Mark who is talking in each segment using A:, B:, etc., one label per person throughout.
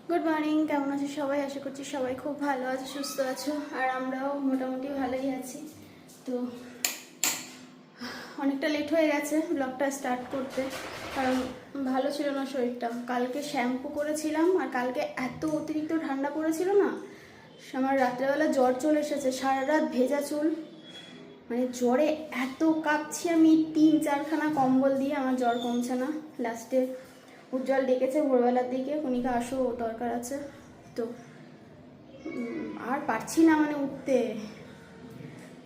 A: Good morning, কেমন আছো সবাই? আশা করছি সবাই খুব ভালো আছো, সুস্থ আছো, আর আমরাও মোটামুটি ভালোই আছি। তো অনেকটা লেট হয়ে গেছে ব্লগটা স্টার্ট করতে, কারণ ভালো ছিল না শরীরটা। কালকে শ্যাম্পু করেছিলাম আর কালকে এত অতিরিক্ত ঠান্ডা পড়েছিল না, আমার রাত্রেবেলা জ্বর চলে এসেছে। সারা রাত ভেজা চুল, মানে জ্বরে এত কাঁপছি আমি, 3-4খানা কম্বল দিয়ে আমার জ্বর কমছে না। লাস্টে উজ্জ্বল ডেকেছে ভোরবেলার দিকে, কণিকা আসো দরকার আছে। তো আর পারছি না মানে উঠতে।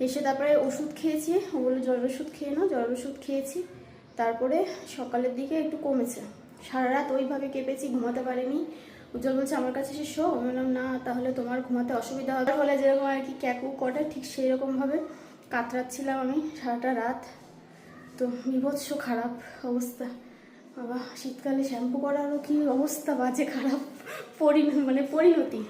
A: এসে তারপরে ওষুধ খেয়েছি, ও বললো জ্বরের ওষুধ খেয়ে নাও, জ্বরের ওষুধ খেয়েছি। তারপরে সকালের দিকে একটু কমেছে। সারা রাত ওইভাবে কেঁপেছি, ঘুমাতে পারিনি। উজ্জ্বল বলছে আমার কাছে এসে শো। আমি বললাম না, তাহলে তোমার ঘুমাতে অসুবিধা হবে। হলে যেরকম আর কি ক্যাকু করে, ঠিক সেই রকমভাবে কাতরাচ্ছিলাম আমি সারাটা রাত। তো বিভৎস খারাপ অবস্থা বাবা। শীতকালে শ্যাম্পু করারও কি অবস্থা, বাজে খারাপ পরিণতি।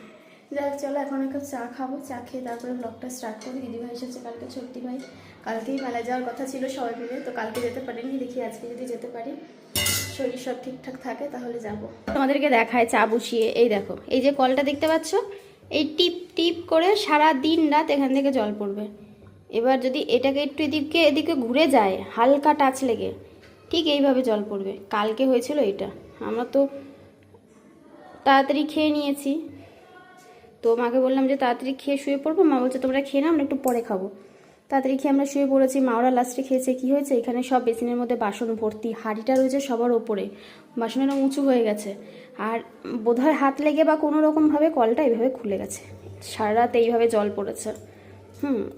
A: যাই হোক, চলো এখন একটা চা খাবো, চা খেয়ে তারপরে ব্লগটা স্টার্ট করি। দিদিভাই এসেছে কালকে, ছোট্টি ভাই। কালকেই মেলায় যাওয়ার কথা ছিল সবাই মিলে, তো কালকে যেতে পারিনি। দেখি আজকে যদি যেতে পারি, শরীর সব ঠিকঠাক থাকে তাহলে যাব। তোমাদেরকে দেখায় চা বসিয়ে, এই দেখো, এই যে কলটা দেখতে পাচ্ছ, এই টিপ টিপ করে সারা দিন রাত এখান থেকে জল পড়বে। এবার যদি এটাকে একটু এদিকে ঘুরে যায়, হালকা টাচ লেগে ঠিক এইভাবে জল পড়বে। কালকে হয়েছিল এটা। আমরা তো তাড়াতাড়ি খেয়ে নিয়েছি, তো মাকে বললাম যে তাড়াতাড়ি খেয়ে শুয়ে পড়বো। মা বলছে তোমরা খেয়ে নাও, আমরা একটু পরে খাবো। তাড়াতাড়ি খেয়ে আমরা শুয়ে পড়েছি। মা ওরা লাস্টে খেয়েছে। কী হয়েছে, এখানে সব বেসিনের মধ্যে বাসন ভর্তি, হাঁড়িটা রয়েছে সবার ওপরে, বাসনেরও উঁচু হয়ে গেছে। আর বোধহয় হাত লেগে বা কোনো রকমভাবে কলটা এইভাবে খুলে গেছে। সারা রাত এইভাবে জল পড়েছে।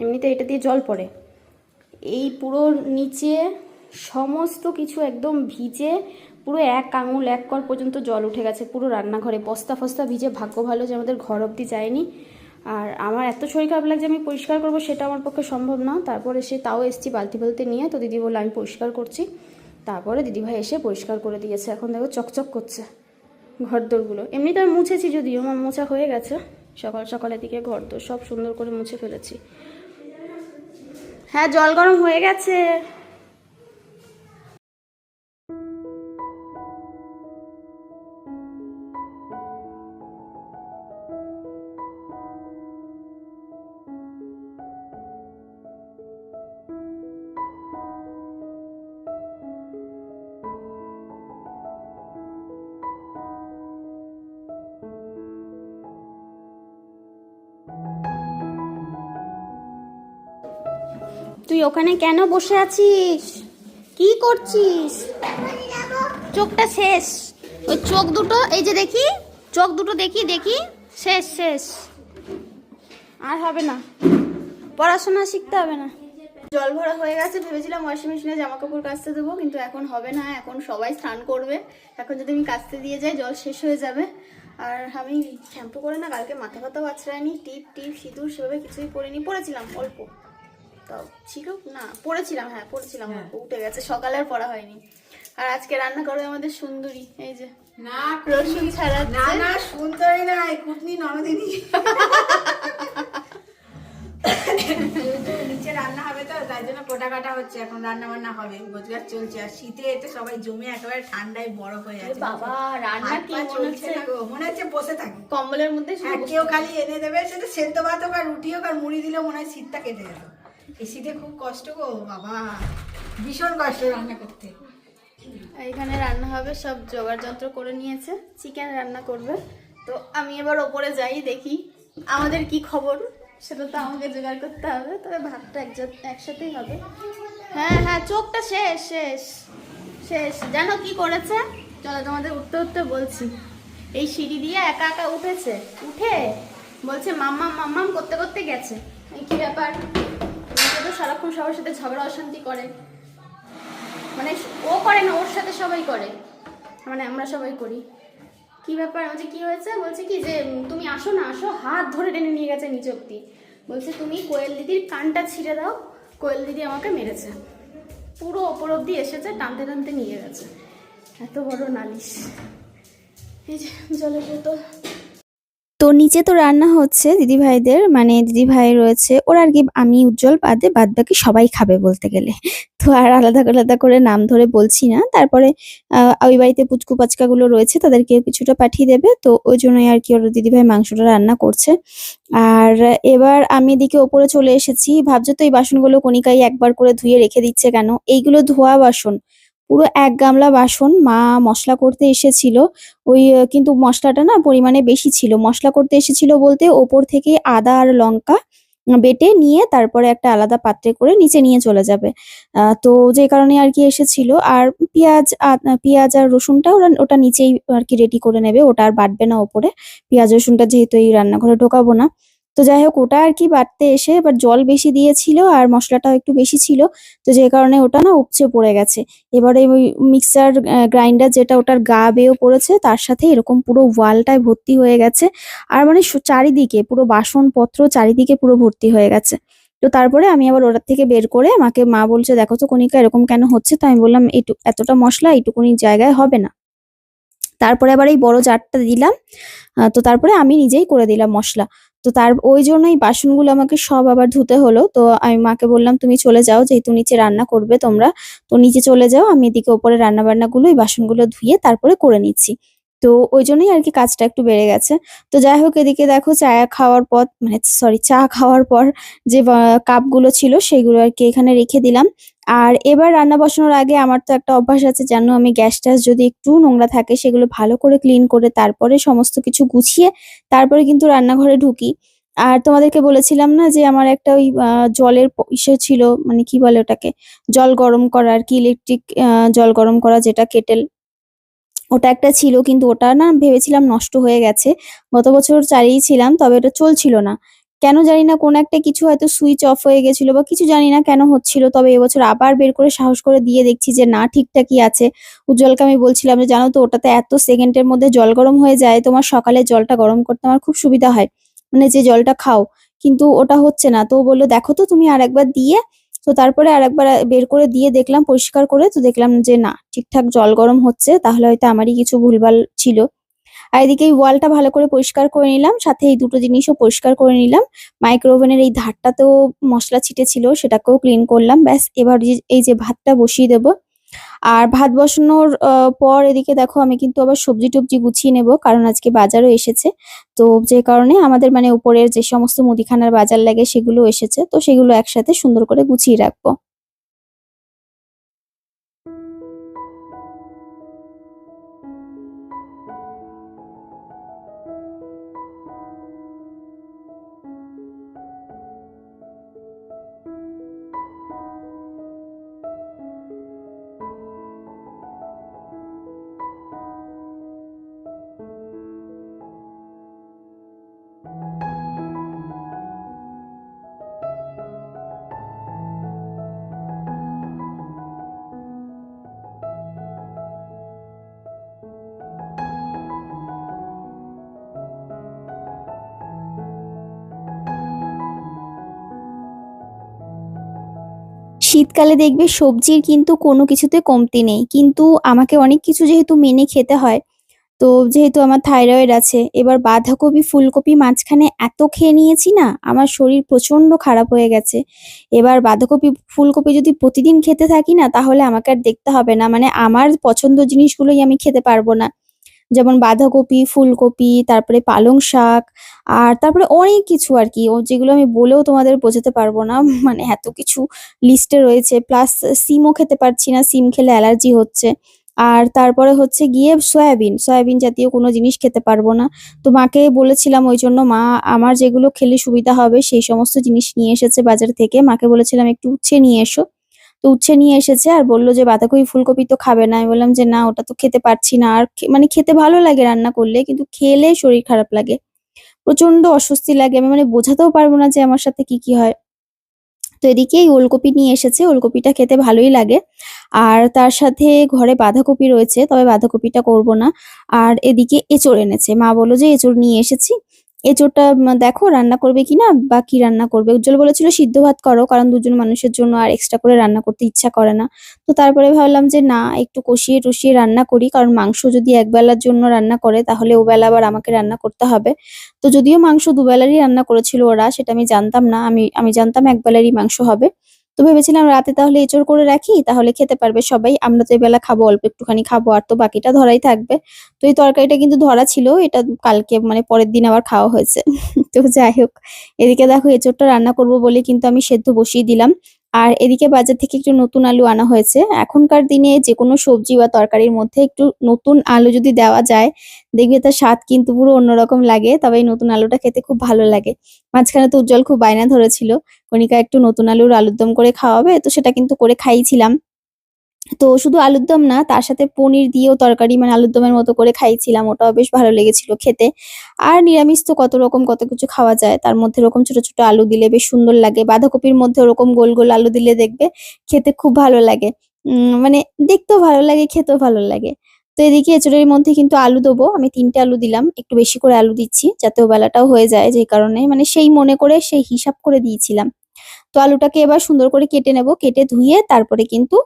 A: এমনিতে এটা দিয়ে জল পড়ে। এই পুরো নিচে সমস্ত কিছু একদম ভিজে, পুরো এক আঙুল এক কল পর্যন্ত জল উঠে গেছে পুরো রান্নাঘরে। বস্তা ফস্তা ভিজে, ভাগ্য ভালো যে আমাদের ঘর অবধি যায়নি। আর আমার এত শরীর খারাপ লাগছে, আমি পরিষ্কার করবো সেটা আমার পক্ষে সম্ভব না। তারপরে সে তাও এসছি বালতি বালতি নিয়ে, তো দিদি বললো আমি পরিষ্কার করছি। তারপরে দিদিভাই এসে পরিষ্কার করে দিয়েছে। এখন দেখো চকচক করছে ঘরদোরগুলো। এমনিতে আমি মুছেছি, যদিও আমার মোছা হয়ে গেছে। সকালের দিকে ঘরদোর সব সুন্দর করে মুছে ফেলেছি। হ্যাঁ, জল গরম হয়ে গেছে। তুই ওখানে কেন বসে আছিস? কি করছিস? চোখটা শেষ। ওই চোখ দুটো, এই যে দেখি, চোখ দুটো দেখি দেখি, শেষ শেষ। আর হবে না, পড়াশোনা শিখতে হবে না। জল ভরা হয়ে গেছে। ভেবেছিলাম ওয়াশিং মেশিনে জামা কাপড় কাচতে দেবো, কিন্তু এখন হবে না। এখন সবাই স্নান করবে। এখন যদি আমি কাচতে দিয়ে যাই, জল শেষ হয়ে যাবে। আর আমি শ্যাম্পু করে না, কালকে মাথা ব্যথাও আছড়ায়নি। টিপ টিপ সিঁদুর সেভাবে কিছুই পরিনি, পরেছিলাম অল্প, তাও ছিল না, পড়েছিলাম, হ্যাঁ পড়েছিলাম, উঠে গেছে। সকালে আর পড়া হয়নি। আর আজকে রান্না করবে আমাদের সুন্দরী, এই যে
B: না
A: রসুন ছাড়া।
B: না না, সুন্দরী না, কুটনি ননদিনী। নিচে রান্না হবে তো, তাই জন্য কোটা কাটা হচ্ছে। এখন রান্না বান্না হবে, রোজগার চলছে। আর শীতে এতে সবাই জমে একেবারে ঠান্ডায় বরফ হয়ে যাচ্ছে।
A: বাবা, রান্না কি
B: চলছে না গো, মনে হচ্ছে বসে থাকি
A: কম্বলের মধ্যে।
B: কেউ খালি এনে দেবে, সেটা সেদ্ধ ভাত হোক আর রুটি হোক আর মুড়ি দিলে মনে হয় শীতটা কেটে যেত। এই শীতে খুব কষ্ট গো বাবা, ভীষণ কষ্ট রান্না করতে।
A: এখানে রান্না হবে, সব জোগাড় যন্ত্র করে নিয়েছে, চিকেন রান্না করবে। তো আমি এবার ওপরে যাই, দেখি আমাদের কি খবর, সেটা তো আমাকে জোগাড় করতে হবে। তবে ভাতটা একসাথেই হবে। হ্যাঁ হ্যাঁ, চোখটা শেষ শেষ শেষ। জানো কি করেছে? চলো তোমাদের উঠতে উঠতে বলছি। এই সিঁড়ি দিয়ে একা একা উঠেছে, উঠে বলছে মাম্মাম মাম্মাম করতে করতে গেছে। এই কি ব্যাপার? তো সারাক্ষণ সবার সাথে ঝগড়া অশান্তি করে, মানে ও করে না, ওর সাথে সবাই করে, মানে আমরা সবাই করি। কি ব্যাপার? বলছে কি হয়েছে? বলছে কি যে তুমি আসো না, আসো। হাত ধরে টেনে নিয়ে গেছে নিচে অব্দি। বলছে তুমি কোয়েল দিদির কানটা ছিঁড়ে দাও, কোয়েল দিদি আমাকে মেরেছে। পুরো ওপর অব্দি এসেছে, টানতে টানতে নিয়ে গেছে। এত বড় নালিশ। এই যে জলের বোতল। তো
C: নিচে তো রান্না হচ্ছে দিদিভাইদের, মানে দিদিভাই রয়েছে ওরা আর কি, আমি উজ্জ্বল বাদে বাদবাকি সবাই খাবে বলতে গেলে। তো আর আলাদা আলাদা করে নাম ধরে বলছি না। তারপরে ওই বাড়িতে পুচকু পাচকাগুলো রয়েছে, তাদেরকে কিছুটা পাঠিয়ে দেবে, তো ওই জন্যই আর কি ওর দিদিভাই মাংসটা রান্না করছে। আর এবার আমি এদিকে ওপরে চলে এসেছি। ভাবছো তো এই বাসনগুলো কণিকাই একবার করে ধুয়ে রেখে দিচ্ছে কেন? এইগুলো ধোয়া বাসন, পুরো এক গামলা বাসন। মা মশলা করতে এসেছিল, ওই কিন্তু মশলাটা না পরিমাণে বেশি ছিল। মশলা করতে এসেছিল বলতে ওপর থেকে আদা আর লঙ্কা বেটে নিয়ে তারপরে একটা আলাদা পাত্রে করে নিচে নিয়ে চলে যাবে। তো যে কারণে আর কি এসেছিল। আর পেঁয়াজ আর রসুনটা ওটা নিচেই আর কি রেডি করে নেবে, ওটা আর বাটবে না ওপরে। পেঁয়াজ রসুনটা যেহেতু এই রান্নাঘরে ঢোকাবো না। তো যাই হোক, ওটা আর কি বাটতে এসে এবার জল বেশি দিয়েছিল আর মশলাটাও একটু বেশি ছিল, তো যে কারণে ওটা না উপচে পড়ে গেছে। এবারে ওই মিক্সার গ্রাইন্ডার যেটা, ওটার গা বেয়েও পড়েছে, তার সাথে এরকম পুরো ওয়ালটায় ভর্তি হয়ে গেছে। আর মানে চারিদিকে পুরো বাসনপত্র চারিদিকে পুরো ভর্তি হয়ে গেছে। তো তারপরে আমি আবার ওটার থেকে বের করে মাকে, মা বলছে দেখো তো কণিকা এরকম কেন হচ্ছে? তো আমি বললাম এতটা মশলা এইটুকুনি জায়গায় হবে না। তারপরে আবার এই বড় জারটা দিলাম। তো তারপরে আমি নিজেই করে দিলাম মশলা। তো ওই জন্যই বাসনগুলো আমাকে সব আবার ধুতে হলো। তো আমি মাকে বললাম তুমি চলে যাও, যেহেতু নিচে রান্না করবে তোমরা, তো নিচে চলে যাও, আমি এদিকে ওপরে রান্না বান্নাগুলো এই বাসনগুলো ধুয়ে তারপরে করে নিচ্ছি। তো ওই জন্যই আর কি কাজটা একটু বেড়ে গেছে। তো যাই হোক, এদিকে দেখো চা খাওয়ার পর, মানে সরি, চা খাওয়ার পর যে কাপগুলো ছিল সেগুলো আর কি এখানে রেখে দিলাম। আর এবার রান্না বসানোর আগে আমার তো একটা অভ্যাস আছে, জানো, আমি গ্যাস ট্যাস যদি একটু নোংরা থাকে সেগুলো ভালো করে ক্লিন করে তারপরে সমস্ত কিছু গুছিয়ে তারপরে কিন্তু রান্নাঘরে ঢুকি। আর তোমাদেরকে বলেছিলাম না যে আমার একটা ওই জলের ইসে ছিল, মানে কি বলে ওটাকে, জল গরম করা আর কি, ইলেকট্রিক জল গরম করা যেটা কেটেল, ওটা একটা ছিল, কিন্তু ওটা না ভেবেছিলাম নষ্ট হয়ে গেছে। গত বছর চালিয়েছিলাম, তবে ওটা চলছিল না। কেন জানি না, কোনো একটা কিছু হয়তো সুইচ অফ হয়ে গেছিল বা কিছু জানি না কেন হচ্ছিল। তবে এবছর আবার বের করে সাহস করে দিয়ে দেখছি যে না, ঠিকঠাকই আছে। উজ্জ্বলকে আমি বলছিলাম যে জানো তো, ওটাতে এত সেকেন্ডের মধ্যে জল গরম হয়ে যায়, তোমার সকালে জলটা গরম করতে আমার খুব সুবিধা হয়, মানে যে জলটা খাও। কিন্তু ওটা হচ্ছে না। তো ও বললো দেখো তো তুমি আরেকবার দিয়ে। তো তারপরে আরেকবার বের করে দিয়ে দেখলাম পরিষ্কার করে, তো দেখলাম যে না, ঠিকঠাক জল গরম হচ্ছে, তাহলে হয়তো আমারই কিছু ভুলভাল ছিল। আর এদিকে এই ওয়ালটা ভালো করে পরিষ্কার করে নিলাম, সাথে এই দুটো জিনিসও পরিষ্কার করে নিলাম। মাইক্রো ওভেনের এই ধারটাতেও মশলা ছিটে ছিল, সেটাকেও ক্লিন করলাম। ব্যাস, এবার এই যে ভাতটা বসিয়ে দেবো। আর ভাত বসানোর পর এদিকে দেখো আমি কিন্তু আবার সবজি টবজি গুছিয়ে নেব, কারণ আজকে বাজারও এসেছে। তো যে কারণে আমাদের মানে উপরের যে সমস্ত মুদিখানার বাজার লাগে সেগুলো এসেছে, তো সেগুলো একসাথে সুন্দর করে গুছিয়ে রাখবো। শীতকালে দেখবে সবজির কিন্তু কোনো কিছুতে কমতি নেই, কিন্তু আমাকে অনেক কিছু যেহেতু মেনে খেতে হয়, তো যেহেতু আমার থাইরয়েড আছে, এবার বাঁধাকপি ফুলকপি মাঝখানে এত খেয়ে নিয়েছি না, আমার শরীর প্রচন্ড খারাপ হয়ে গেছে। এবার বাঁধাকপি ফুলকপি যদি প্রতিদিন খেতে থাকি না, তাহলে আমাকে আর দেখতে হবে না, মানে আমার পছন্দ জিনিসগুলোই আমি খেতে পারবো না। যেমন বাঁধাকপি, ফুলকপি, তারপরে পালং শাক, আর তারপরে অনেক কিছু আর কি, যেগুলো আমি বলেও তোমাদের বোঝাতে পারবো না। মানে এত কিছু লিস্টে রয়েছে। প্লাস সিমও খেতে পারছি না, সিম খেলে অ্যালার্জি হচ্ছে। আর তারপরে হচ্ছে গিয়ে সয়াবিন জাতীয় কোনো জিনিস খেতে পারবো না। তো মাকে বলেছিলাম, ওই জন্য মা আমার যেগুলো খেলে সুবিধা হবে সেই সমস্ত জিনিস নিয়ে এসেছে বাজার থেকে। মাকে বলেছিলাম একটু উচ্ছে নিয়ে এসো, তো উচ্ছে নিয়ে এসেছে আর বললো যে বাঁধাকপি ফুলকপি তো খাবে না। আমি বললাম যে না, ওটা তো খেতে পারছি না। আর মানে খেতে ভালো লাগে রান্না করলে, কিন্তু খেলে শরীর খারাপ লাগে, প্রচন্ড অস্বস্তি লাগে। আমি মানে বোঝাতেও পারবো না যে আমার সাথে কি কি হয়। তো এদিকে এই ওলকপি নিয়ে এসেছে, ওলকপিটা খেতে ভালোই লাগে। আর তার সাথে ঘরে বাঁধাকপি রয়েছে, তবে বাঁধাকপিটা করব না। আর এদিকে এঁচোড় এনেছে, মা বললো যে এঁচোড় নিয়ে এসেছি, এঁচোড়টা দেখো রান্না করবে কিনা বা কি রান্না করবে। উজ্জ্বল বলেছিল সিদ্ধ ভাত করো, কারণ দুজন মানুষের জন্য আর এক্সট্রা করে রান্না করতে ইচ্ছা করে না। তো তারপরে ভাবলাম যে না, একটু কষিয়ে টষিয়ে রান্না করি, কারণ মাংস যদি একবেলার জন্য রান্না করে তাহলে ওবেলা আবার আমাকে রান্না করতে হবে। তো যদিও মাংস দুবেলারই রান্না করেছিল ওরা, সেটা আমি জানতাম না, আমি জানতাম একবেলারই মাংস হবে। তো ভেবেছিলাম রাতে তাহলে এঁচোড় করে রাখি, তাহলে খেতে পারবে সবাই, আমরা তো এবেলা খাবো, অল্প একটুখানি খাবো, আর তো বাকিটা ধরাই থাকবে। তো এই তরকারিটা কিন্তু ধরা ছিল, এটা কালকে মানে পরের দিন আবার খাওয়া হয়েছে। তো যাই হোক, এদিকে দেখো এঁচোড়টা রান্না করব বলে কিন্তু আমি সেদ্ধ বসিয়ে দিলাম। আর এদিকে বাজার থেকে একটু নতুন আলু আনা হয়েছে। এখনকার দিনে যে কোনো সবজি বা তরকারির মধ্যে একটু নতুন আলু যদি দেওয়া যায়, দেখবে তার স্বাদ কিন্তু পুরো অন্যরকম লাগে। তবে এই নতুন আলুটা খেতে খুব ভালো লাগে। মাঝখানে তো উজ্জ্বল খুব বায়না ধরেছিল কণিকা একটু নতুন আলুর দম করে খাওয়াবে, তো সেটা কিন্তু করে খাইয়েছিলাম। তো শুধু আলুর দম না, তার সাথে পনির দিয়েও তরকারি, মানে আলুর দমের মতো করে খাইয়েছিলাম, ওটাও বেশ ভালো লেগেছিল খেতে। আর নিরামিষ তো কত রকম কত কিছু খাওয়া যায়, তার মধ্যে এরকম ছোট ছোট আলু দিলে বেশ সুন্দর লাগে। বাঁধাকপির মধ্যে ওরকম গোল গোল আলু দিলে দেখবে খেতে খুব ভালো লাগে। মানে দেখতেও ভালো লাগে, খেতেও ভালো লাগে। তো এদিকে এঁচড়ের মধ্যে কিন্তু আলু দেবো, আমি 3টে আলু দিলাম, একটু বেশি করে আলু দিচ্ছি যাতে ও বেলাটাও হয়ে যায়, যেই কারণে মানে সেই মনে করে সেই হিসাব করে দিয়েছিলাম। তো আলুটাকে এবার সুন্দর করে কেটে নেব, কেটে ধুয়ে তারপরে কিন্তু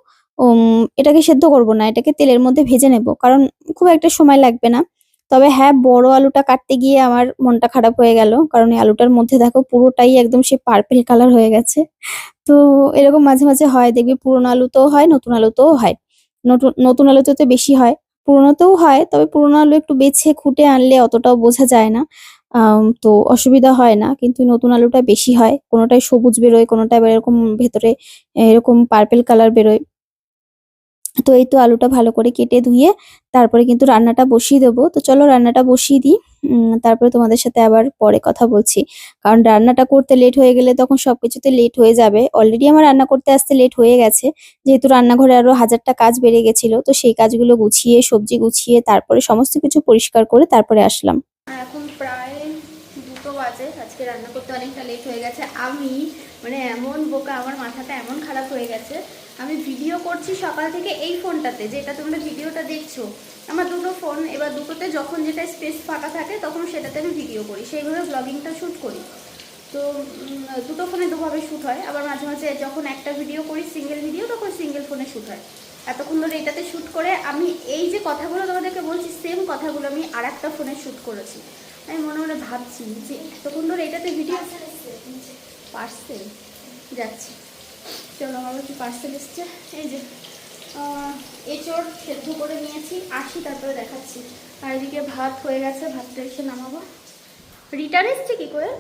C: এটাকে সেদ্ধ করব না, এটাকে তেলের মধ্যে ভেজে নেব, কারণ খুব একটা সময় লাগবে না। তবে হ্যাঁ, বড় আলুটা কাটতে গিয়ে আমার মনটা খারাপ হয়ে গেল, কারণ এই আলুটার মধ্যে দেখো পুরোটাই একদম সে পার্পেল কালার হয়ে গেছে। তো এরকম মাঝে মাঝে হয়, দেখবি পুরোনো আলুতেও হয় নতুন আলুতেও হয়। নতুন নতুন আলুতে তো বেশি হয়, পুরোনোতেও হয়, তবে পুরোনো আলু একটু বেছে খুঁটে আনলে অতটাও বোঝা যায় না। তো অসুবিধা হয় না, কিন্তু নতুন আলুটা বেশি হয়, কোনোটায় সবুজ বেরোয়, কোনোটায় আবার এরকম ভেতরে এরকম পার্পেল কালার বেরোয়। তো এই তো আলুটা ভালো করে কেটে ধুয়ে তারপরে কিন্তু রান্নাটা বসিয়ে দেবো। তো চলো রান্নাটা বসিয়ে দিই, তারপরে তোমাদের সাথে আবার পরে কথা বলছি। কারণ রান্নাটা করতে লেট হয়ে গেলে তখন সবকিছুতে লেট হয়ে যাবে। অলরেডি আমার রান্না করতে আসতে লেট হয়ে গেছে, যেহেতু রান্নাঘরে আরো হাজারটা কাজ বেড়ে গেছিল। তো সেই কাজগুলো গুছিয়ে, সবজি গুছিয়ে, তারপরে সমস্ত কিছু পরিষ্কার করে তারপরে আসলাম।
A: আর এখন প্রায় 2টো বাজে, আজকে রান্না করতে অনেকটা লেট হয়ে গেছে। আমি মানে এমন বোকা, আমার মাথাটা এমন খারাপ হয়ে গেছে, আমি ভিডিও করছি সকাল থেকে এই ফোনটাতে, যেটা তোমরা ভিডিওটা দেখছো। আমার 2টো ফোন, এবার দুটোতে যখন যেটা স্পেস ফাঁকা থাকে তখন সেটাতে আমি ভিডিও করি, সেইভাবে ব্লগিংটা শ্যুট করি। তো 2টো ফোনে দুভাবে শ্যুট হয়, আবার মাঝে মাঝে যখন একটা ভিডিও করি সিঙ্গেল ভিডিও, তখন সিঙ্গেল ফোনে শ্যুট হয়। এতক্ষণ ধরে এটাতে শ্যুট করে আমি এই যে কথাগুলো তোমাদেরকে বলছি, সেম কথাগুলো আমি আর একটা ফোনে শ্যুট করেছি। আমি মনে মনে ভাবছি যে এতক্ষণ ধরে এটাতে ভিডিও, পার্সেল যাচ্ছে, চলো আমার কি পার্সেল এসছে। এই যে এঁচড় সেদ্ধ করে নিয়েছি, আসি তারপরে দেখাচ্ছি। আর এদিকে ভাত হয়ে গেছে, ভাতটা এসে নামাবো। রিটার্ন এসছে কী করে?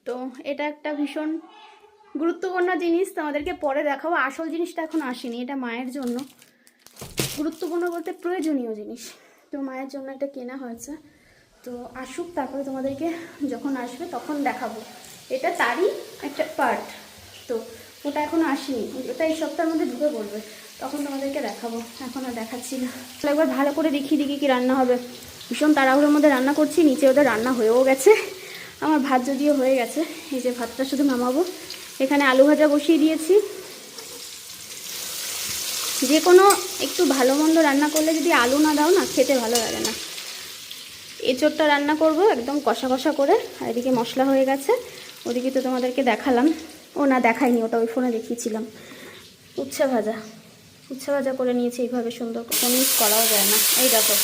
A: তো এটা একটা ভীষণ গুরুত্বপূর্ণ জিনিস, তোমাদেরকে পরে দেখাবো। আসল জিনিসটা এখন আসেনি, এটা মায়ের জন্য গুরুত্বপূর্ণ বলতে প্রয়োজনীয় জিনিস। তো মায়ের জন্য এটা কেনা হয়েছে, তো আসুক তারপরে তোমাদেরকে যখন আসবে তখন দেখাবো। এটা তারই একটা পার্ট, তো ওটা এখনো আসেনি, ওটা এই সপ্তাহের মধ্যে ঢুকে পড়বে, তখন তোমাদেরকে দেখাবো। এখন আর দেখাচ্ছি না, একবার ভালো করে দেখিয়ে দিই কি রান্না হবে। ভীষণ তাড়াহুড়োর মধ্যে রান্না করছি, নিচে ওদের রান্না হয়েও গেছে, আমার ভাত যদিও হয়ে গেছে। এই যে ভাতটা শুধু নামাবো, এখানে আলু ভাজা বসিয়ে দিয়েছি। যে কোনো একটু ভালো মন্দ রান্না করলে যদি আলু না দাও না, খেতে ভালো লাগে না। এঁচড়টা রান্না করব একদম কষা কষা করে। আর এদিকে মশলা হয়ে গেছে, ওদিকে তো তোমাদেরকে দেখালাম, ও না দেখাইনি, ওটা ওই ফোনে দেখিয়েছিলাম। উচ্ছে ভাজা করে নিয়েছি এইভাবে সুন্দর, কোনো মিস করাও যায় না। এই দেখো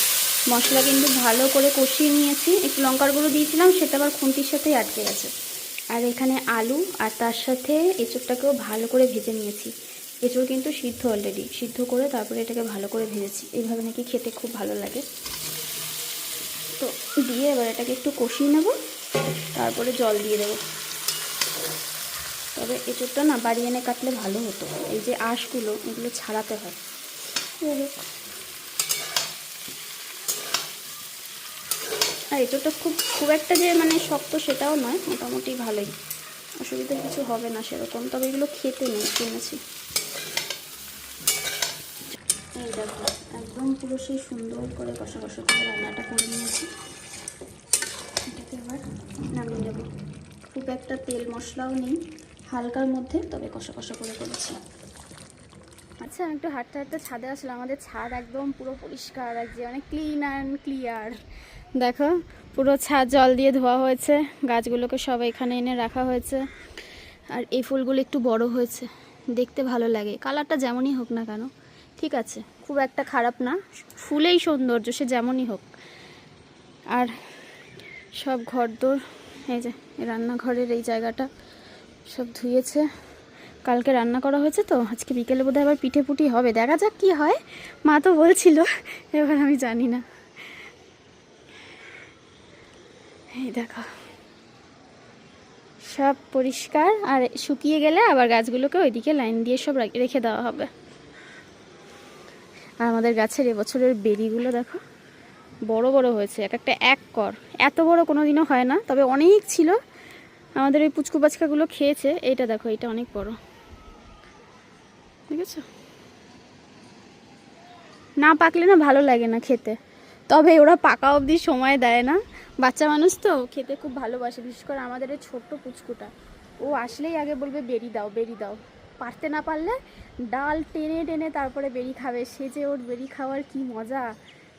A: মশলা কিন্তু ভালো করে কষিয়ে নিয়েছি, একটু লঙ্কার গুঁড়ো দিয়েছিলাম, সেটা আবার খুন্তির সাথেই আটকে গেছে। আর এখানে আলু আর তার সাথে এঁচড়টাকেও ভালো করে ভেজে নিয়েছি। এঁচড় কিন্তু সিদ্ধ, অলরেডি সিদ্ধ করে তারপরে এটাকে ভালো করে ভেজেছি, এইভাবে নাকি খেতে খুব ভালো লাগে। তো দিয়ে এবার এটাকে একটু কষিয়ে নেব, তারপরে জল দিয়ে দেবো। তবে এঁচড়টা না বাড়ি এনে কাটলে ভালো হতো, এই যে আঁশগুলো এগুলো ছাড়াতে হয়। আর এঁচড়টা খুব একটা যে মানে শক্ত সেটাও নয়, মোটামুটি ভালোই, অসুবিধা কিছু হবে না সেরকম। তবে এগুলো খেতে নেই, কিনেছি। এই দেখো একদম পুরো সেই সুন্দর করে কষা কষা করে রান্নাটা করে নিয়েছি। এটাকে এবার নামিয়ে দেবো। খুব একটা তেল মশলাও নেই, হালকার মধ্যে, তবে কষা কষা করে করেছি। আচ্ছা, আমি একটু হাঁটতে হাঁটতে ছাদে আসলাম। আমাদের ছাদ একদম পুরো পরিষ্কার, এক যে অনেক ক্লিন অ্যান্ড ক্লিয়ার। দেখো পুরো ছাদ জল দিয়ে ধোয়া হয়েছে, গাছগুলোকে সব এখানে এনে রাখা হয়েছে। আর এই ফুলগুলো একটু বড় হয়েছে, দেখতে ভালো লাগে। কালারটা যেমনই হোক না কেন ঠিক আছে, খুব একটা খারাপ না, ফুলেই সৌন্দর্য সে যেমনই হোক। আর সব ঘরদোর, এই যে রান্নাঘরের এই জায়গাটা সব ধুয়েছে, কালকে রান্না করা হয়েছে তো আজকে বিকেলে বোধহয় আবার পিঠে পুটি হবে, দেখা যাক কি হয়। মা তো বলছিল, এবার আমি জানি না। এই দেখো সব পরিষ্কার, আর শুকিয়ে গেলে আবার গাছগুলোকে ওইদিকে লাইন দিয়ে সব রেখে দেওয়া হবে। আর আমাদের গাছের এবছরের বেরিগুলো দেখো বড় বড় হয়েছে, এক একটা এক কর, এত বড় কোনো দিনও হয় না, তবে অনেক ছিল। আমাদের ওই পুচকু বাচ্চাগুলো খেয়েছে। এইটা দেখো, এটা অনেক বড়, ঠিক আছে। না পাকলে না ভালো লাগে না খেতে, তবে ওরা পাকা অবধি সময় দেয় না। বাচ্চা মানুষ তো খেতে খুব ভালোবাসে, বিশেষ করে আমাদের এই ছোট্ট পুচকুটা, ও আসলেই আগে বলবে বেরি দাও বেরি দাও। পারতে না পারলে ডাল টেনে টেনে তারপরে বেরি খাবে। সে যে ওর বেরি খাওয়ার কি মজা,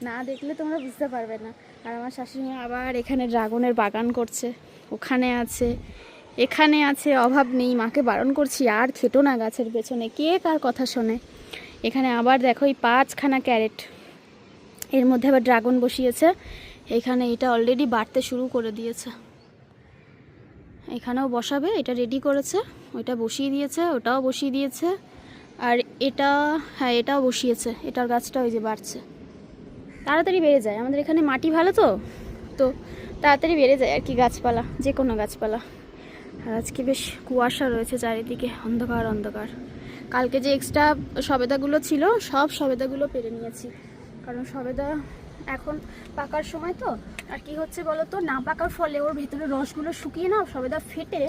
A: না দেখলে তোমরা বুঝতে পারবে না। আর আমার শাশুড়ি আবার এখানে ড্রাগনের বাগান করছে, ওখানে আছে এখানে আছে, অভাব নেই। মাকে বারণ করছি আর খেটো না গাছের পেছনে, কে কার কথা শোনে। এখানে আবার দেখো এই 5খানা ক্যারেট, এর মধ্যে আবার ড্রাগন বসিয়েছে। এখানে এটা অলরেডি বাড়তে শুরু করে দিয়েছে, এখানেও বসাবে, এটা রেডি করেছে, ওইটা বসিয়ে দিয়েছে, ওটাও বসিয়ে দিয়েছে। আর এটা, হ্যাঁ এটাও বসিয়েছে, এটার গাছটা ওই যে বাড়ছে, তাড়াতাড়ি বেড়ে যায়। আমাদের এখানে মাটি ভালো তো তো তাড়াতাড়ি বেড়ে যায় আর কি গাছপালা, যে কোনো গাছপালা। আর আজকে বেশ কুয়াশা রয়েছে চারিদিকে, অন্ধকার অন্ধকার। কালকে যে এক্সট্রা সবেদাগুলো ছিল সব সবেদাগুলো পেরে নিয়েছি, কারণ সবেদা এখন পাকার সময় তো। আর কি হচ্ছে বলো তো, না পাকার ফলে ওর ভেতরে রসগুলো শুকিয়ে না সবেদা ফেটে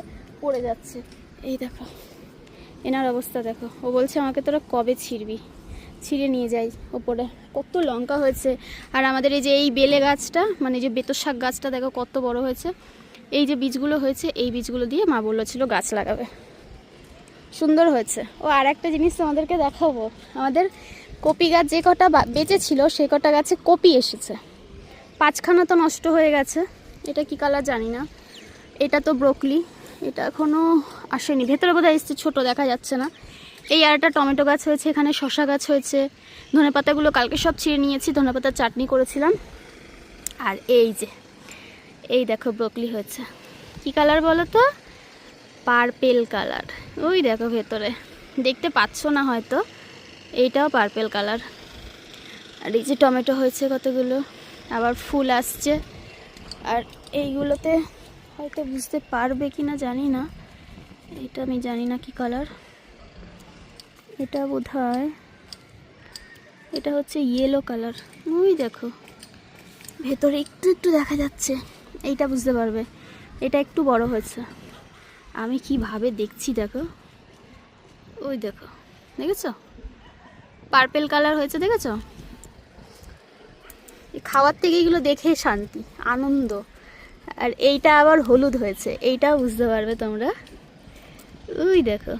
A: পড়ে যাচ্ছে। এই দেখো এনার অবস্থা দেখো, ও বলছে আমাকে তোরা কবে ছিঁড়বি, ছিঁড়ে নিয়ে যাই। ওপরে কত লঙ্কা হয়েছে। আর আমাদের এই যে এই বেলে গাছটা, মানে যে বেতর শাক গাছটা দেখো কত বড় হয়েছে। এই যে বীজগুলো হয়েছে, এই বীজগুলো দিয়ে মা বলেছিল গাছ লাগাবে, সুন্দর হয়েছে। ও আর একটা জিনিস তোমাদেরকে দেখাবো, আমাদের কপি গাছ যে কটা বেঁচে ছিল সেই কটা গাছে কপি এসেছে, 5খানা তো নষ্ট হয়ে গেছে। এটা কি কালার জানি না। এটা তো ব্রোকলি, এটা এখনও আসেনি, ভেতরে বোধহয় এসছে, ছোটো দেখা যাচ্ছে না। এই আর একটা টমেটো গাছ হয়েছে, এখানে শসা গাছ হয়েছে। ধনেপাতাগুলো কালকে সব ছিঁড়ে নিয়েছি, ধনেপাতার চাটনি করেছিলাম। আর এই যে এই দেখো ব্রোকলি হয়েছে, কি কালার বলো তো, পার্পেল কালার। ওই দেখো ভেতরে, দেখতে পাচ্ছ না হয়তো, এইটাও পার্পেল কালার। আর এই যে টমেটো হয়েছে কতগুলো, আবার ফুল আসছে। আর এইগুলোতে হয়তো বুঝতে পারবে কি না জানি না, এটা আমি জানি না কি কালার, এটা বোধহয় এটা হচ্ছে ইয়েলো কালার। ওই দেখো ভেতরে একটু একটু দেখা যাচ্ছে, এইটা বুঝতে পারবে। এটা একটু বড় হয়েছে, আমি কিভাবে দেখছি দেখো, ওই দেখো, দেখেছো পার্পেল কালার হয়েছে, দেখেছো। খাওয়ার থেকে এগুলো দেখে শান্তি আনন্দ। আর এইটা আবার হলুদ হয়েছে, এইটাও বুঝতে পারবে তোমরা। ওই দেখো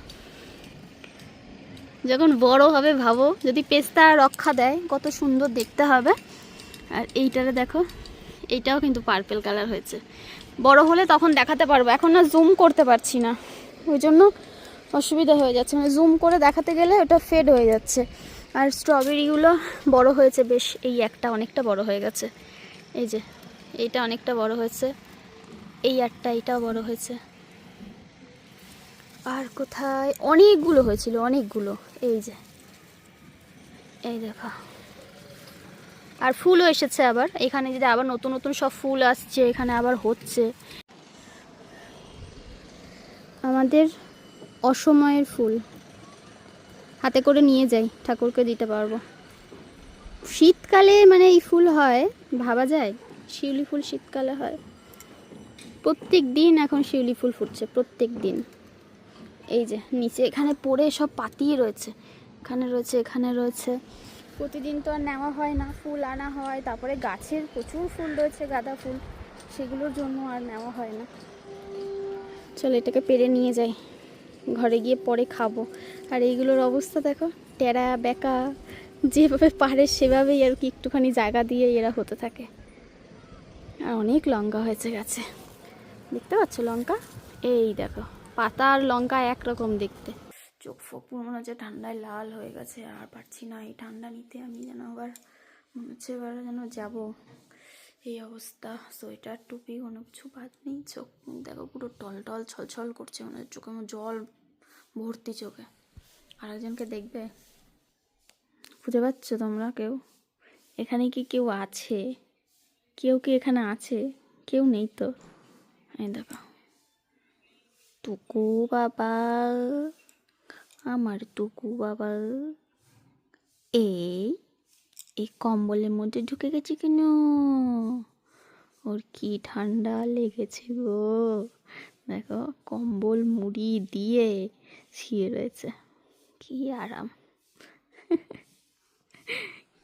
A: যখন বড় হবে ভাবো, যদি পেস্তা রক্ষা দেয় কত সুন্দর দেখতে হবে। আর এইটারে দেখো, এইটাও কিন্তু পার্পেল কালার হয়েছে। বড় হলে তখন দেখাতে পারবো, এখন না জুম করতে পারছি না, ওই জন্য অসুবিধা হয়ে যাচ্ছে, মানে জুম করে দেখাতে গেলে ওটা ফেড হয়ে যাচ্ছে। আর স্ট্রবেরিগুলো বড় হয়েছে বেশ, এই একটা অনেকটা বড় হয়ে গেছে, এই যে এইটা অনেকটা বড় হয়েছে, এই একটা এইটাও বড় হয়েছে। আর কোথায় অনেকগুলো হয়েছিল, অনেকগুলো, এই যে এই দেখো। আর ফুলও এসেছে আবার, এখানে যদি আবার নতুন নতুন সব ফুল আসছে, এখানে আবার হচ্ছে। আমাদের অসময়ের ফুল হাতে করে নিয়ে যাই, ঠাকুরকে দিতে পারবো। শীতকালে মানে এই ফুল হয়, ভাবা যায় শিউলি ফুল শীতকালে হয়। প্রত্যেক দিন এখন শিউলি ফুল ফুটছে, প্রত্যেক দিন। এই যে নিচে এখানে পড়ে সব পাতিয়ে রয়েছে, এখানে রয়েছে, এখানে রয়েছে। প্রতিদিন তো আর নেওয়া হয় না, ফুল আনা হয়, তারপরে গাছের প্রচুর ফুল রয়েছে, গাঁদা ফুল, সেগুলোর জন্য আর নেওয়া হয় না। চলো এটাকে পেরে নিয়ে যাই, ঘরে গিয়ে পরে খাবো। আর এইগুলোর অবস্থা দেখো, টেরা বেঁকা, যেভাবে পারে সেভাবেই আর কি, একটুখানি জায়গা দিয়ে এরা হতে থাকে। আর অনেক লঙ্কা হয়েছে গাছে, দেখতে পাচ্ছ লঙ্কা? এই দেখো, পাতা আর লঙ্কা একরকম দেখতে। চোখ ফোক পুরো মনে হচ্ছে ঠান্ডায় লাল হয়ে গেছে, আর পারছি না এই ঠান্ডা নিতে। আমি যেন আবার মনে হচ্ছে এবার যেন যাবো, এই অবস্থা। সোয়েটার টুপি কোনো কিছু বাদ নেই। চোখ দেখো পুরো টল টল ছলছল করছে, মনে হচ্ছে চোখে আমার জল ভর্তি চোখে। আর একজনকে দেখবে, খুঁজে পাচ্ছ তোমরা কেউ? এখানে কি কেউ আছে? কেউ কি এখানে আছে? কেউ নেই তো। এই দেখো, টুকু বাবা, আমার টুকু বাবা এই কম্বলের মধ্যে ঢুকে গেছে কেন? ওর কি ঠান্ডা লেগেছে গো। দেখো কম্বল মুড়ি দিয়ে শুয়ে রয়েছে, কি আরাম,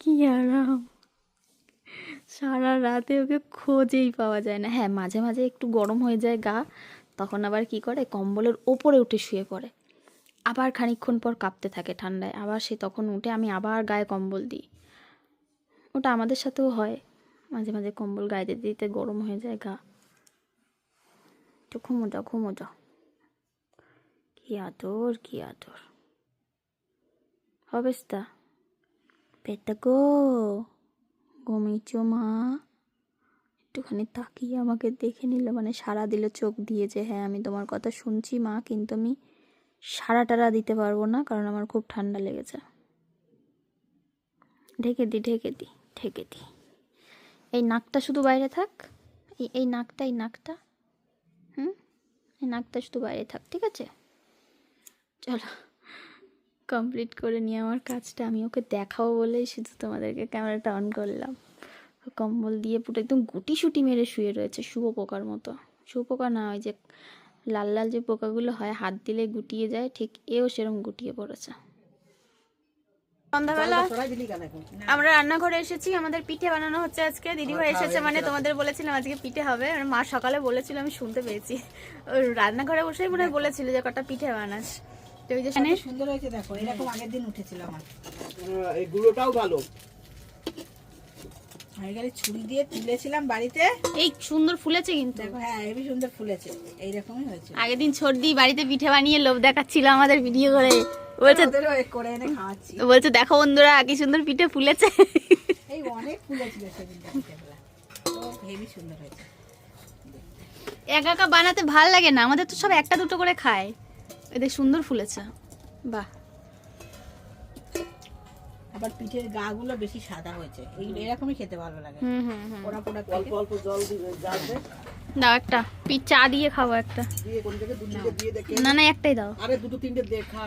A: কি আরাম। সারা রাতে ওকে খোঁজেই পাওয়া যায় না। হ্যাঁ, মাঝে মাঝে একটু গরম হয়ে যায় গা, তখন আবার কি করে, কম্বলের ওপরে উঠে শুয়ে পড়ে। আবার খানিকক্ষণ পর কাঁপতে থাকে ঠান্ডায়, আবার সে তখন উঠে, আমি আবার গায়ে কম্বল দিই। ওটা আমাদের সাথেও হয়, মাঝে মাঝে কম্বল গায়ে দিতে দিতে গরম হয়ে যায় গা। তো ঘুমো যাও, ঘুমো যাও। কি আদর, কি আদর। অবস্থা পেটটা গো, ঘুমিয়েছ মা? একটুখানি তাকিয়ে আমাকে দেখে নিল, মানে সাড়া দিল চোখ দিয়ে যে হ্যাঁ আমি তোমার কথা শুনছি মা, কিন্তু আমি সাড়া টাড়া দিতে পারবো না, কারণ আমার খুব ঠান্ডা লেগেছে। ঢেকে দি, ঢেকে দি, ঢেকে দি। এই নাকটা শুধু বাইরে থাক, এই নাকটা, এই নাকটা, এই নাকটা শুধু বাইরে থাক, ঠিক আছে? চলো কমপ্লিট করে নিয়ে আমার কাজটা, আমি ওকে দেখাবো বলেই শুধু তোমাদেরকে ক্যামেরাটা অন করলাম। কম্বল দিয়ে পুরো একদম গুটি সুটি মেরে শুয়ে রয়েছে, শুয়োপোকার মতো। শুয়োপোকা না, ওই যে লাল লাল যে পোকাগুলো হয় হাত দিলে গুটিয়ে যায়, ঠিক এও সেরকম গুটিয়ে পড়েছে। সন্ধ্যাবেলা আমরা রান্নাঘরে এসেছি, আমাদের পিঠে বানানো হচ্ছে আজকে। দিদিভাই এসেছে মানে তোমাদের বলেছিলাম আজকে পিঠে হবে, মা সকালে বলেছিল, আমি শুনতে পেয়েছি। ওই রান্নাঘরে বসেই মনে হয় বলেছিল যে কটা পিঠে বানাস। তো ওই যে
B: সুন্দর হয়েছে দেখো, এরকম আগের দিন উঠেছিল আমার।
D: এই গুঁড়োটাও ভালো।
B: হয়ে গেলে ছুরি দিয়ে তুলেছিলাম বাড়িতে,
A: এই সুন্দর ফুলেছে কিন্তু।
B: দেখো হ্যাঁ হেবি সুন্দর ফুলেছে, এইরকমই হয়েছে।
A: আগের দিন সর্দি বাড়িতে পিঠে বানিয়ে লোভ দেখাচ্ছিল আমাদের ভিডিও করে, বলছে
B: ওদেরও করে এনে খাওয়াচ্ছি।
A: বলছে দেখো বন্ধুরা কি সুন্দর পিঠে ফুলেছে।
B: এই অনেক ফুলেছিল সেদিন পিঠেগুলা, তো হেবি সুন্দর হয়েছে।
A: একা একা বানাতে ভাল লাগে না, আমাদের তো সব একটা দুটো করে খায়। এদের সুন্দর ফুলেছে, বাহ।
B: আবার পিঠের গা গুলো বেশি সাদা হয়েছে, এই এরকমই খেতে ভালো লাগে। পোড়া পোড়া
D: অল্প অল্প জল দিয়ে জাল দে,
A: দাও একটা চা দিয়ে খাবো একটা।
D: দিয়ে কোন থেকে দুটো দিয়ে দেখে।
A: না না একটাই দাও।
D: আরে দুটো তিনটে দেখা,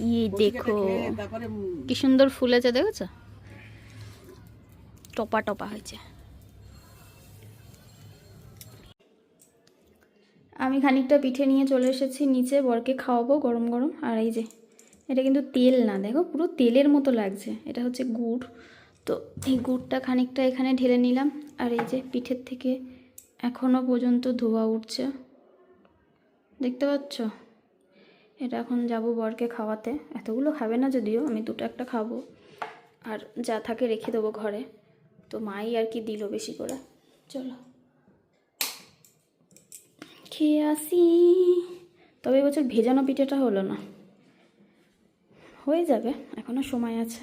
A: এই দেখো
D: তারপরে
A: কি সুন্দর ফুলেছে, দেখেছো? টপা টপা হয়েছে। আমি খানিকটা পিঠে নিয়ে চলে এসেছি নিচে, বরকে খাওয়াবো গরম গরম। আর এই যে এটা কিন্তু তেল না, দেখো পুরো তেলের মতো লাগছে, এটা হচ্ছে গুড়। তো এই গুড়টা খানিকটা এখানে ঢেলে নিলাম। আর এই যে পিঠের থেকে এখনও পর্যন্ত ধোয়া উঠছে, দেখতে পাচ্ছ? এটা এখন যাব বরকে খাওয়াতে। এতগুলো খাবে না যদিও, আমি দুটো একটা খাবো, আর যা থাকে রেখে দেবো ঘরে। তো মাই আর কি দিল বেশি করে। চলো খেয়ে আসি। তবে এবছর ভেজানো পিঠেটা হলো না, হয়ে যাবে, এখনো সময় আছে।